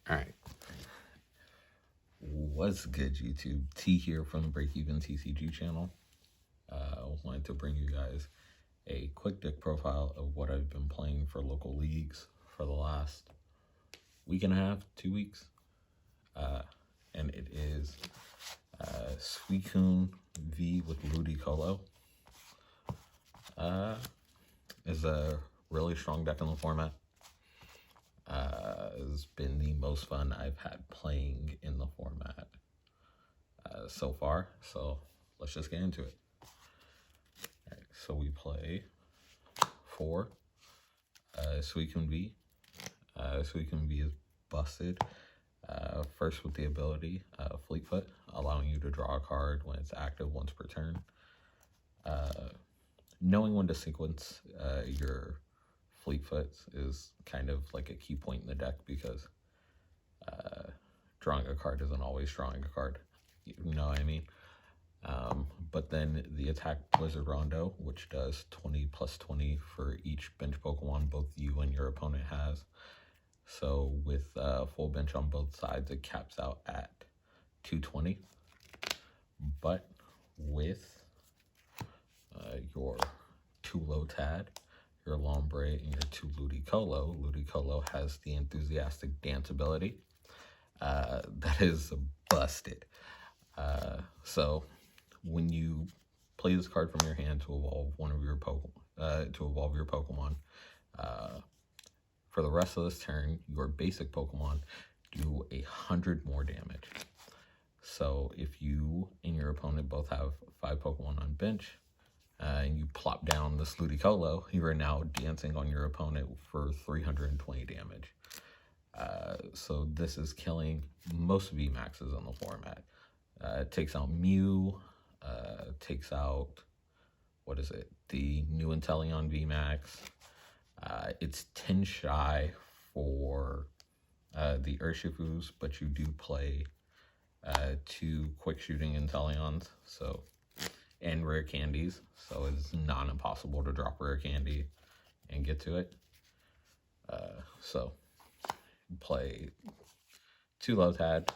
All right. What's good, YouTube? T here from the Break Even TCG channel. I wanted to bring you guys a quick deck profile of what I've been playing for local leagues for the last week and a half, 2 weeks. And it is Suicune V with Ludicolo. Is a really strong deck in the format. It's been the most fun I've had playing in the format so far. So let's just get into it. All right, so we play 4 Suicune V. Suicune V is busted. First with the ability Fleetfoot, allowing you to draw a card when it's active once per turn. Knowing when to sequence your Fleetfoot is kind of like a key point in the deck, because drawing a card isn't always drawing a card. You know what I mean? But then the attack Blizzard Rondo, which does 20 plus 20 for each bench Pokemon both you and your opponent has. So with full bench on both sides, it caps out at 220. But with your 2 Lotad, your Lombre, and your 2 Ludicolo, Ludicolo has the Enthusiastic Dance ability. That is busted. So when you play this card from your hand to evolve one of your Pokemon, for the rest of this turn, your basic Pokemon do 100 more damage. So if you and your opponent both have 5 Pokemon on bench, and you plop down this Ludicolo, you are now dancing on your opponent for 320 damage. So this is killing most VMAXs in the format. It takes out Mew, takes out, the new Inteleon VMAX. It's 10 shy for the Urshifus, but you do play 2 quick shooting Inteleons, and rare candies, so it's not impossible to drop rare candy and get to it. So play 2 Lotad.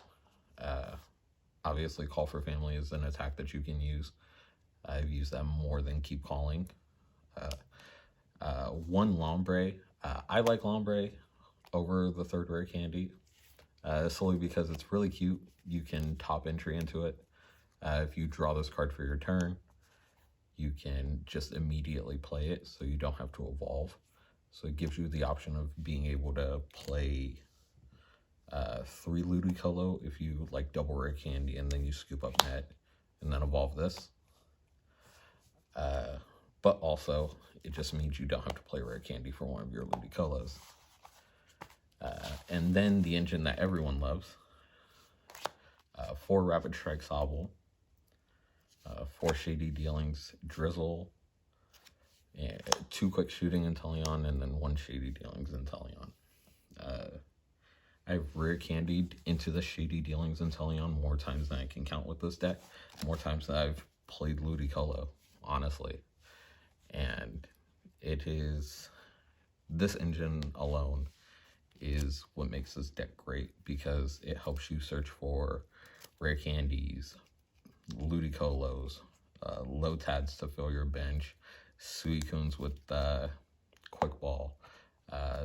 Obviously, Call for Family is an attack that you can use. I've used that more than Keep Calling. 1 Lombre. I like Lombre over the 3rd rare candy, solely because it's really cute. You can top entry into it. If you draw this card for your turn, you can just immediately play it, so you don't have to evolve. So it gives you the option of being able to play 3 Ludicolo if you like double rare candy, and then you scoop up net and then evolve this. But also, it just means you don't have to play rare candy for one of your Ludicolos. And then the engine that everyone loves, 4 Rapid Strike Sobble, 4 Shady Dealings Drizzle, 2 Quick Shooting Inteleon, and then 1 Shady Dealings Inteleon. I've rare candied into the Shady Dealings Inteleon more times than I can count with this deck. More times than I've played Ludicolo, honestly. And it is, this engine alone is what makes this deck great, because it helps you search for rare candies, Ludicolos, Lotads to fill your bench, Suicunes with Quick Ball.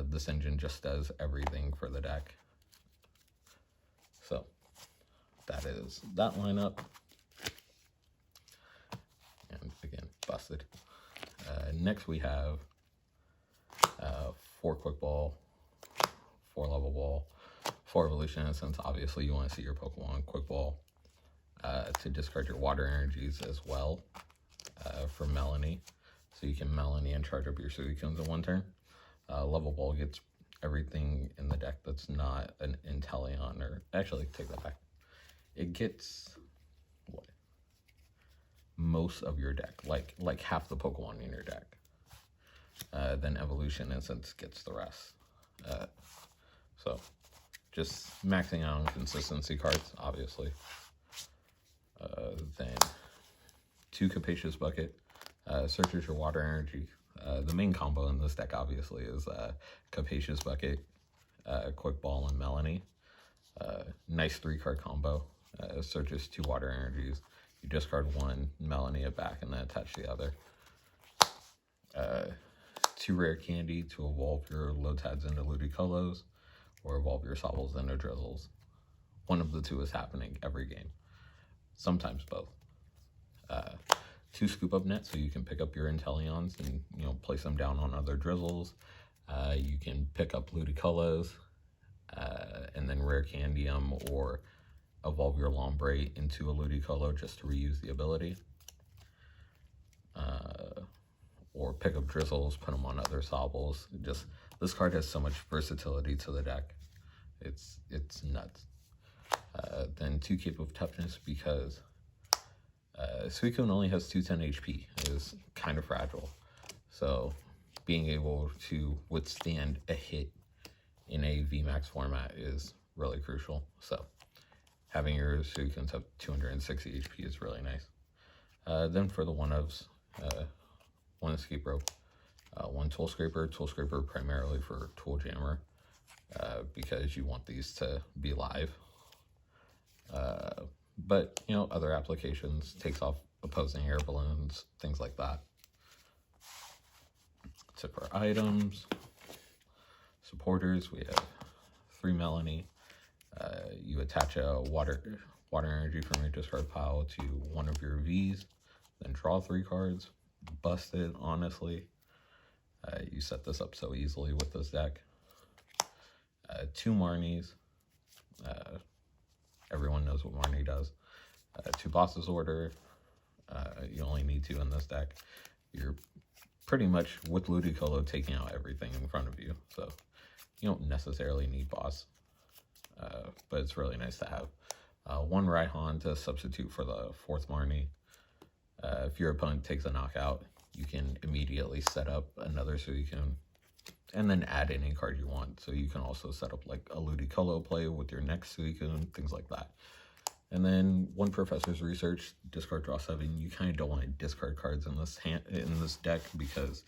This engine just does everything for the deck. So that is that lineup. And again, busted. Next we have 4 Quick Ball, 4 Level Ball, 4 Evolution Essence. Obviously, you want to see your Pokemon Quick Ball to discard your Water Energies as well for Melanie. So you can Melanie and charge up your Suicunes in 1 turn. Level Ball gets everything in the deck that's not an Inteleon, or actually, take that back. It gets most of your deck, like half the Pokemon in your deck. Then Evolution Essence gets the rest. So just maxing out on consistency cards, obviously. Then 2 Capacious Bucket, searches your Water Energy. The main combo in this deck, obviously, is Capacious Bucket, Quick Ball, and Melanie. Nice 3-card combo. Searches 2 water energies. You discard 1, Melanie it back, and then attach the other. 2 rare candy to evolve your Lotads into Ludicolos, or evolve your Sobbles into Drizzles. One of the two is happening every game. Sometimes both. 2 scoop up nets, so you can pick up your Inteleons and place them down on other Drizzles. You can pick up Ludicolos, and then rare candy them, or evolve your Lombre into a Ludicolo just to reuse the ability. Or pick up Drizzles, put them on other Sobbles. Just, this card has so much versatility to the deck. It's nuts. Then 2 Cape of Toughness, because Suicune only has 210 HP. It is kind of fragile. So being able to withstand a hit in a VMAX format is really crucial. So having your Suicunes have 260 HP is really nice. Then for the one-ofs, 1 Escape Rope, 1 Tool Scraper primarily for Tool Jammer, because you want these to be live. But, other applications, takes off opposing air balloons, things like that. So for items, supporters, we have 3 Melanie. You attach a water energy from your discard pile to one of your Vs, then draw 3 cards. Busted, honestly. You set this up so easily with this deck. 2 Marnies. Everyone knows what Marnie does. 2 Boss's Order. You only need 2 in this deck. You're pretty much, with Ludicolo, taking out everything in front of you. So you don't necessarily need Boss. But it's really nice to have. 1 Raihan to substitute for the 4th Marnie. If your opponent takes a knockout, you can immediately set up another Suicune and then add any card you want. So you can also set up like a Ludicolo play with your next Suicune, things like that. And then 1 Professor's Research, discard, draw 7. You kind of don't want to discard cards in this deck, because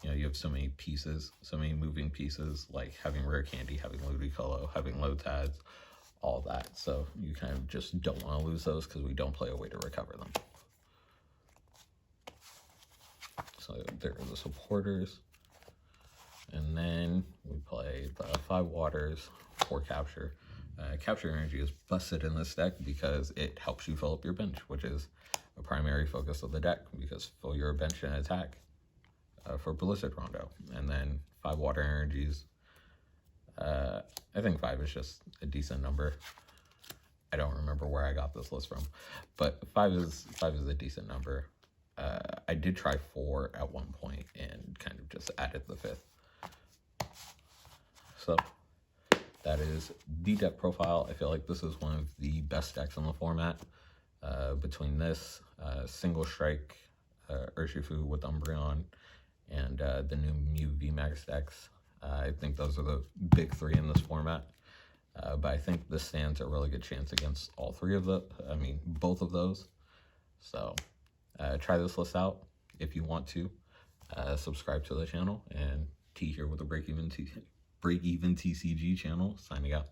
you have so many pieces, so many moving pieces, like having rare candy, having Ludicolo, having Lotads, all that. So you kind of just don't want to lose those, because we don't play a way to recover them. So there are the supporters. And then we play the 5 waters, 4 capture. Capture energy is busted in this deck because it helps you fill up your bench, which is a primary focus of the deck, because fill your bench and attack for Blizzard Rondo. And then 5 water energies. I think 5 is just a decent number. I don't remember where I got this list from, but 5 is a decent number. I did try 4 at one point and kind of just added the 5th. So that is the deck profile. I feel like this is one of the best decks in the format. Between this, Single Strike, Urshifu with Umbreon, and the new Mew VMAX decks, I think those are the big 3 in this format. But I think this stands a really good chance against all 3 of both of those. So try this list out if you want to. Subscribe to the channel, and T here with the Break Even TCG channel, signing out.